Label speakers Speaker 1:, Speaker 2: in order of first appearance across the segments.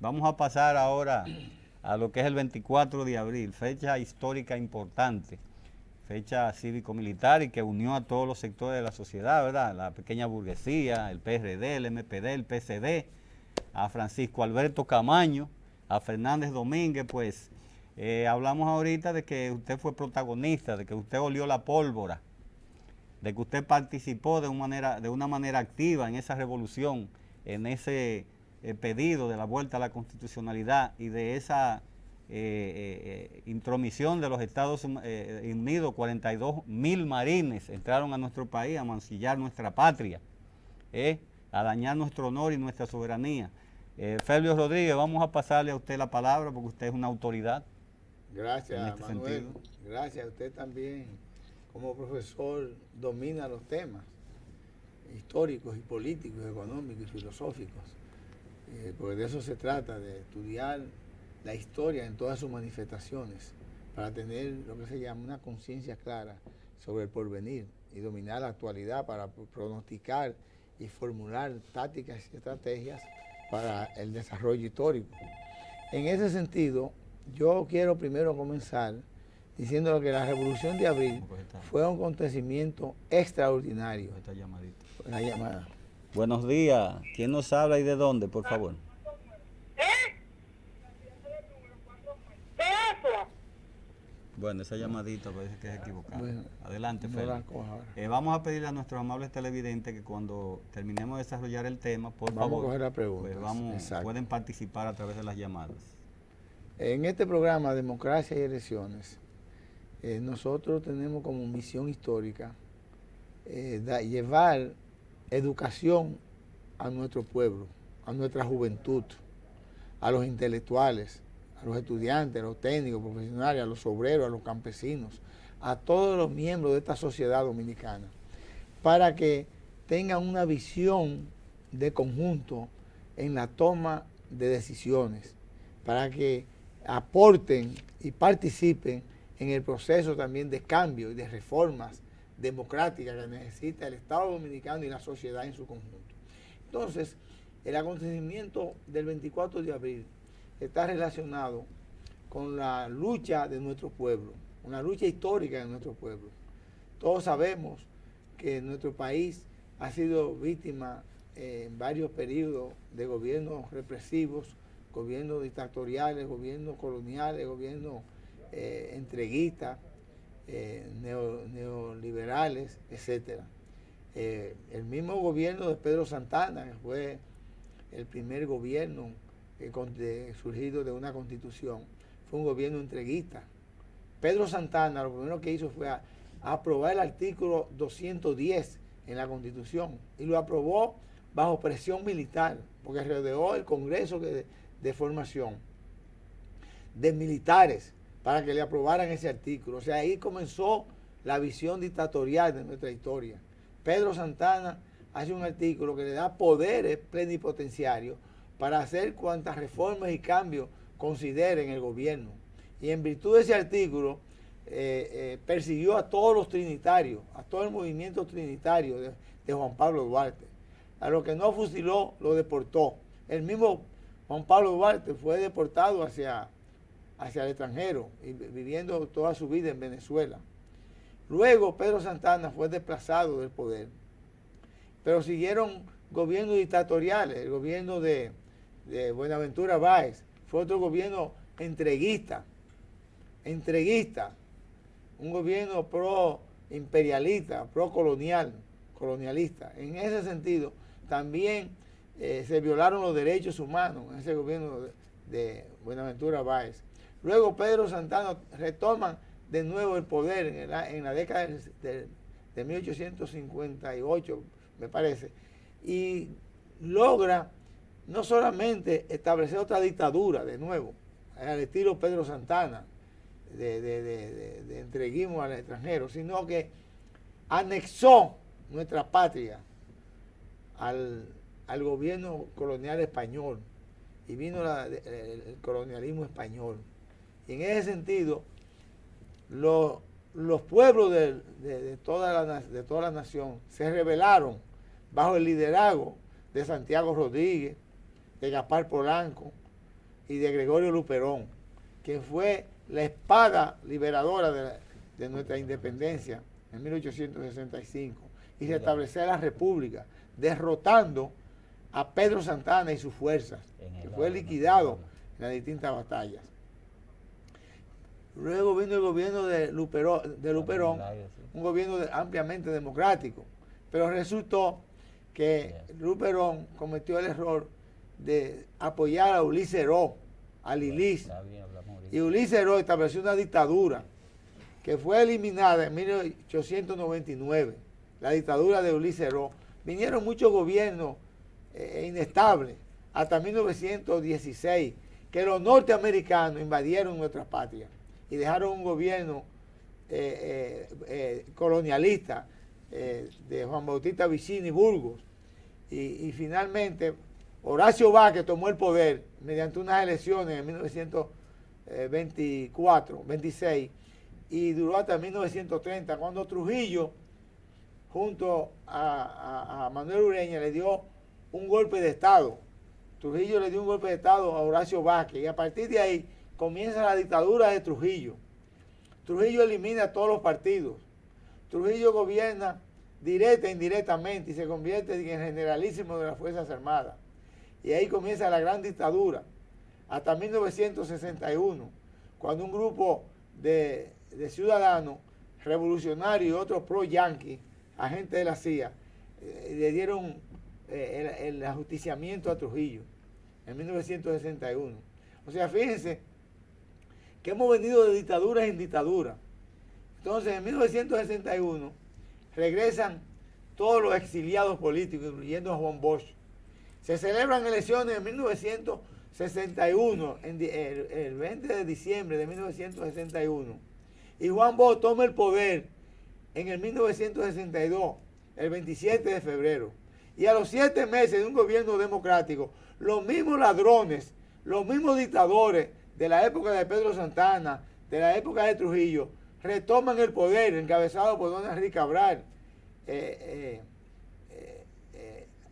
Speaker 1: Vamos a pasar ahora a lo que es el 24 de abril, fecha histórica importante, fecha cívico-militar y que unió a todos los sectores de la sociedad, ¿verdad? La pequeña burguesía, el PRD, el MPD, el PCD, a Francisco Alberto Camaño, a Fernández Domínguez, pues hablamos ahorita de que usted fue protagonista, de que usted olió la pólvora, de que usted participó de una manera activa en esa revolución, en ese pedido de la vuelta a la constitucionalidad y de esa intromisión de los Estados Unidos. 42.000 marines entraron a nuestro país a mancillar nuestra patria, a dañar nuestro honor y nuestra soberanía. Félix Rodríguez, vamos a pasarle a usted la palabra porque usted es una autoridad.
Speaker 2: Gracias, Manuel. Sentido. Gracias. Usted también, como profesor, domina los temas históricos y políticos, económicos y filosóficos. Porque de eso se trata, de estudiar la historia en todas sus manifestaciones, para tener lo que se llama una conciencia clara sobre el porvenir y dominar la actualidad para pronosticar y formular tácticas y estrategias para el desarrollo histórico. En ese sentido, yo quiero primero comenzar diciendo que la Revolución de Abril fue un acontecimiento extraordinario.
Speaker 1: Esta llamadita.
Speaker 2: La llamada.
Speaker 1: Buenos días. ¿Quién nos habla y de dónde, por favor? Bueno, esa llamadita parece que es equivocada. Bueno, adelante, Félix. Vamos a pedirle a nuestros amables televidentes que cuando terminemos de desarrollar el tema, por favor,
Speaker 2: a coger la pregunta.
Speaker 1: Pues pueden participar a través de las llamadas.
Speaker 2: En este programa Democracia y Elecciones, nosotros tenemos como misión histórica llevar educación a nuestro pueblo, a nuestra juventud, a los intelectuales, a los estudiantes, a los técnicos, profesionales, a los obreros, a los campesinos, a todos los miembros de esta sociedad dominicana, para que tengan una visión de conjunto en la toma de decisiones, para que aporten y participen en el proceso también de cambio y de reformas democráticas que necesita el Estado Dominicano y la sociedad en su conjunto. Entonces, el acontecimiento del 24 de abril está relacionado con la lucha de nuestro pueblo, una lucha histórica de nuestro pueblo. Todos sabemos que nuestro país ha sido víctima en varios periodos de gobiernos represivos, gobiernos dictatoriales, gobiernos coloniales, gobiernos entreguistas, neoliberales, etc. El mismo gobierno de Pedro Santana, que fue el primer gobierno surgido de una constitución, fue un gobierno entreguista. Pedro Santana lo primero que hizo fue aprobar el artículo 210 en la constitución y lo aprobó bajo presión militar, porque rodeó el Congreso de formación de militares para que le aprobaran ese artículo. O sea, ahí comenzó la visión dictatorial de nuestra historia. Pedro Santana hace un artículo que le da poderes plenipotenciarios para hacer cuantas reformas y cambios considere en el gobierno. Y en virtud de ese artículo, persiguió a todos los trinitarios, a todo el movimiento trinitario de Juan Pablo Duarte. A los que no fusiló, lo deportó. El mismo Juan Pablo Duarte fue deportado hacia el extranjero, y viviendo toda su vida en Venezuela. Luego Pedro Santana fue desplazado del poder, pero siguieron gobiernos dictatoriales. El gobierno de Buenaventura Báez fue otro gobierno entreguista, un gobierno pro-imperialista, colonialista. En ese sentido, también se violaron los derechos humanos en ese gobierno de Buenaventura Báez. Luego Pedro Santana retoma de nuevo el poder en la década de 1858, me parece, y logra no solamente establecer otra dictadura de nuevo, al estilo Pedro Santana, de entreguismo al extranjero, sino que anexó nuestra patria al gobierno colonial español, y vino el colonialismo español. Y en ese sentido, los pueblos de toda la nación se rebelaron bajo el liderazgo de Santiago Rodríguez, de Gaspar Polanco, y de Gregorio Luperón, quien fue la espada liberadora de nuestra independencia en 1865 y se estableció la República, derrotando a Pedro Santana y sus fuerzas, que fue liquidado en las distintas batallas. Luego vino el gobierno de Luperón, un gobierno ampliamente democrático, pero resultó que Luperón cometió el error de apoyar a Ulises Heró, a Lilis, y Ulises Heró estableció una dictadura que fue eliminada en 1899, la dictadura de Ulises Heró. Vinieron muchos gobiernos inestables hasta 1916, que los norteamericanos invadieron nuestra patria y dejaron un gobierno colonialista de Juan Bautista Vicini Burgos, y finalmente Horacio Vázquez tomó el poder mediante unas elecciones en 1926 y duró hasta 1930, cuando Trujillo junto a Manuel Ureña le dio un golpe de Estado. Trujillo le dio un golpe de Estado a Horacio Vázquez y a partir de ahí comienza la dictadura de Trujillo. Trujillo elimina a todos los partidos. Trujillo gobierna directa e indirectamente y se convierte en el generalísimo de las Fuerzas Armadas. Y ahí comienza la gran dictadura, hasta 1961, cuando un grupo de ciudadanos revolucionarios y otros pro-yanquis, agentes de la CIA, le dieron el ajusticiamiento a Trujillo en 1961. O sea, fíjense que hemos venido de dictadura en dictadura. Entonces, en 1961 regresan todos los exiliados políticos, incluyendo a Juan Bosch. Se celebran elecciones en 1961, el 20 de diciembre de 1961. Y Juan Bosch toma el poder en el 1962, el 27 de febrero. Y a los 7 meses de un gobierno democrático, los mismos ladrones, los mismos dictadores de la época de Pedro Santana, de la época de Trujillo, retoman el poder, encabezado por don Henrique Cabral,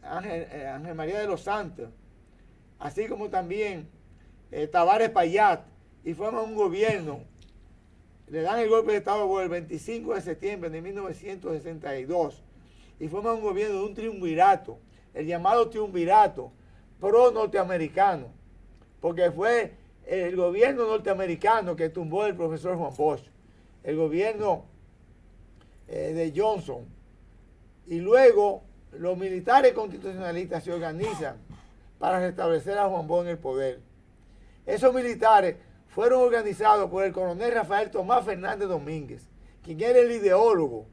Speaker 2: Ángel María de los Santos, así como también Tavares Payat, y forman un gobierno. Le dan el golpe de Estado por el 25 de septiembre de 1962 y forman un gobierno de un triunvirato, el llamado triunvirato pro-norteamericano, porque fue el gobierno norteamericano que tumbó el profesor Juan Bosch, el gobierno de Johnson, y luego los militares constitucionalistas se organizan para restablecer a Juan Bosch en el poder. Esos militares fueron organizados por el coronel Rafael Tomás Fernández Domínguez, quien era el ideólogo,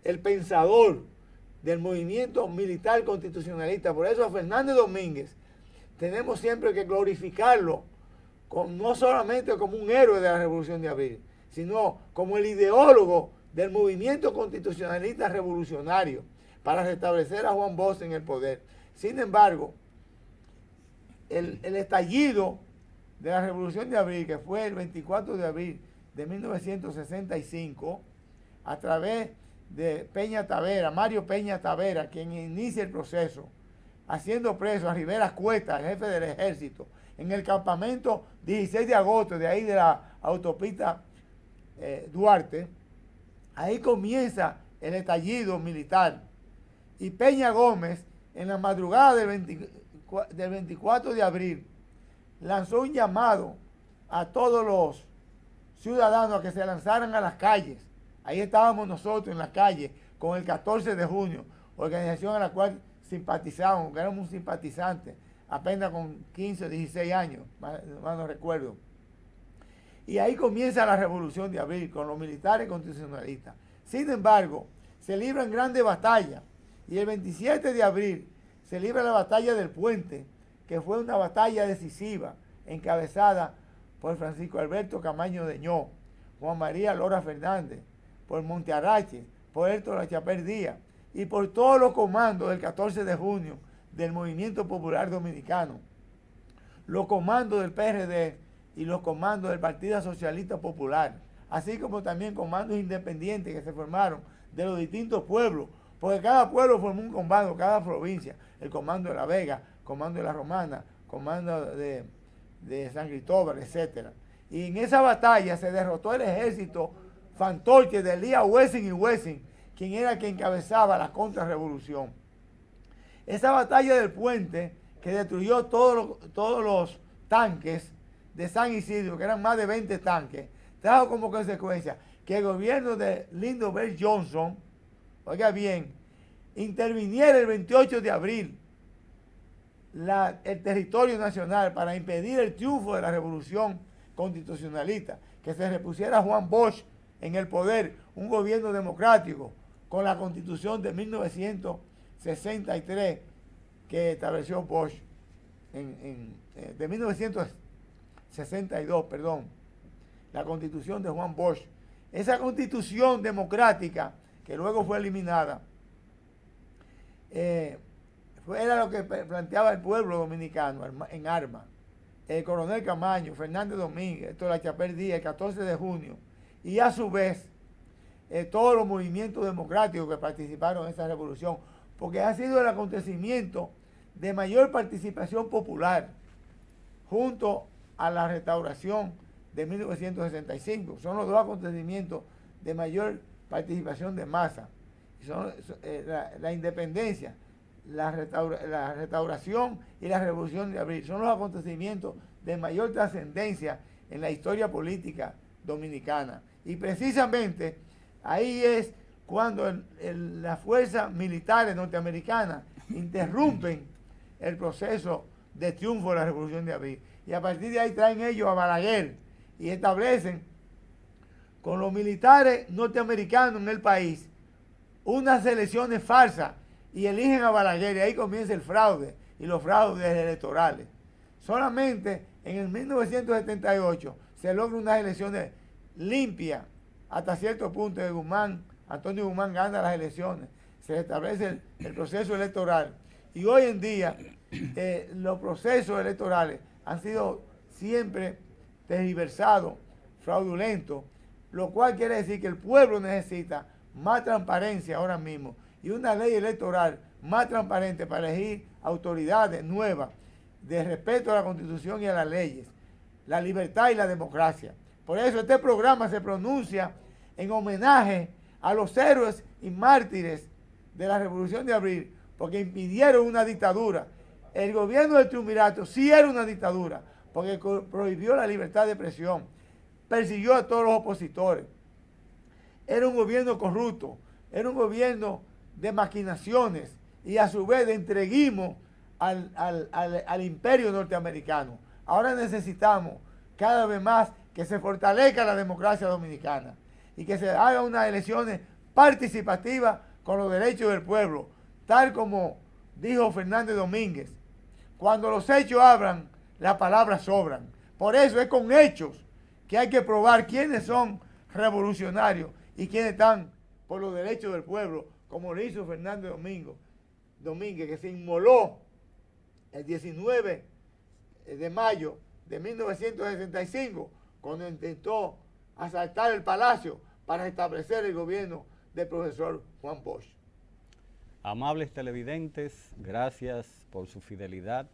Speaker 2: el pensador del movimiento militar constitucionalista. Por eso a Fernández Domínguez tenemos siempre que glorificarlo, no solamente como un héroe de la Revolución de Abril, sino como el ideólogo del movimiento constitucionalista revolucionario para restablecer a Juan Bosch en el poder. Sin embargo, el estallido de la Revolución de Abril, que fue el 24 de abril de 1965, a través de Peña Tavera, Mario Peña Tavera, quien inicia el proceso, haciendo preso a Rivera Cuesta, el jefe del ejército, en el campamento 16 de agosto, de ahí de la autopista Duarte. Ahí comienza el estallido militar. Y Peña Gómez, en la madrugada del 24 de abril, lanzó un llamado a todos los ciudadanos a que se lanzaran a las calles. Ahí estábamos nosotros en las calles con el 14 de junio, organización a la cual simpatizamos, que éramos simpatizantes, apenas con 15 o 16 años, más no recuerdo. Y ahí comienza la Revolución de Abril con los militares constitucionalistas. Sin embargo, se libran grandes batallas y el 27 de abril se libra la batalla del Puente, que fue una batalla decisiva, encabezada por Francisco Alberto Camaño Deñó, Juan María Lora Fernández, por Montearrache, por Héctor Lachapelle Díaz y por todos los comandos del 14 de junio del Movimiento Popular Dominicano, los comandos del PRD y los comandos del Partido Socialista Popular, así como también comandos independientes que se formaron de los distintos pueblos, porque cada pueblo formó un comando, cada provincia, el comando de La Vega, comando de La Romana, comando de de San Cristóbal, etc. Y en esa batalla se derrotó el ejército fantoche de Elías Wessing y Wessing, quien era quien encabezaba la contrarrevolución. Esa batalla del puente, que destruyó todos los tanques de San Isidro, que eran más de 20 tanques, trajo como consecuencia que el gobierno de Lyndon B. Johnson, oiga bien, interviniera el 28 de abril el territorio nacional para impedir el triunfo de la revolución constitucionalista, que se repusiera Juan Bosch en el poder, un gobierno democrático, con la constitución de 1963 que estableció Bosch, de 1962, perdón, la constitución de Juan Bosch. Esa constitución democrática, que luego fue eliminada, era lo que planteaba el pueblo dominicano en armas. El coronel Camaño, Fernández Domínguez, Héctor Lachapelle Díaz, el 14 de junio, y a su vez todos los movimientos democráticos que participaron en esa revolución, porque ha sido el acontecimiento de mayor participación popular junto a la restauración de 1965. Son los dos acontecimientos de mayor participación de masa. Son la independencia, la restauración y la revolución de abril. Son los acontecimientos de mayor trascendencia en la historia política dominicana. Y precisamente ahí es cuando las fuerzas militares norteamericanas interrumpen el proceso de triunfo de la revolución de abril. Y a partir de ahí traen ellos a Balaguer y establecen con los militares norteamericanos en el país unas elecciones falsas y eligen a Balaguer, y ahí comienza el fraude y los fraudes electorales. Solamente en el 1978 se logran unas elecciones limpias hasta cierto punto de Antonio Guzmán gana las elecciones, se establece el proceso electoral, y hoy en día los procesos electorales han sido siempre tergiversados, fraudulentos, lo cual quiere decir que el pueblo necesita más transparencia ahora mismo y una ley electoral más transparente para elegir autoridades nuevas de respeto a la Constitución y a las leyes, la libertad y la democracia. Por eso este programa se pronuncia en homenaje a los héroes y mártires de la Revolución de Abril, porque impidieron una dictadura. El gobierno del triunvirato sí era una dictadura, porque prohibió la libertad de expresión, persiguió a todos los opositores. Era un gobierno corrupto, era un gobierno de maquinaciones y a su vez de entreguismo al imperio norteamericano. Ahora necesitamos cada vez más que se fortalezca la democracia dominicana y que se hagan unas elecciones participativas con los derechos del pueblo, tal como dijo Fernández Domínguez. Cuando los hechos hablan, las palabras sobran. Por eso es con hechos que hay que probar quiénes son revolucionarios y quiénes están por los derechos del pueblo, como lo hizo Fernández Domínguez, que se inmoló el 19 de mayo de 1965, cuando intentó asaltar el palacio para establecer el gobierno del profesor Juan Bosch.
Speaker 1: Amables televidentes, gracias por su fidelidad.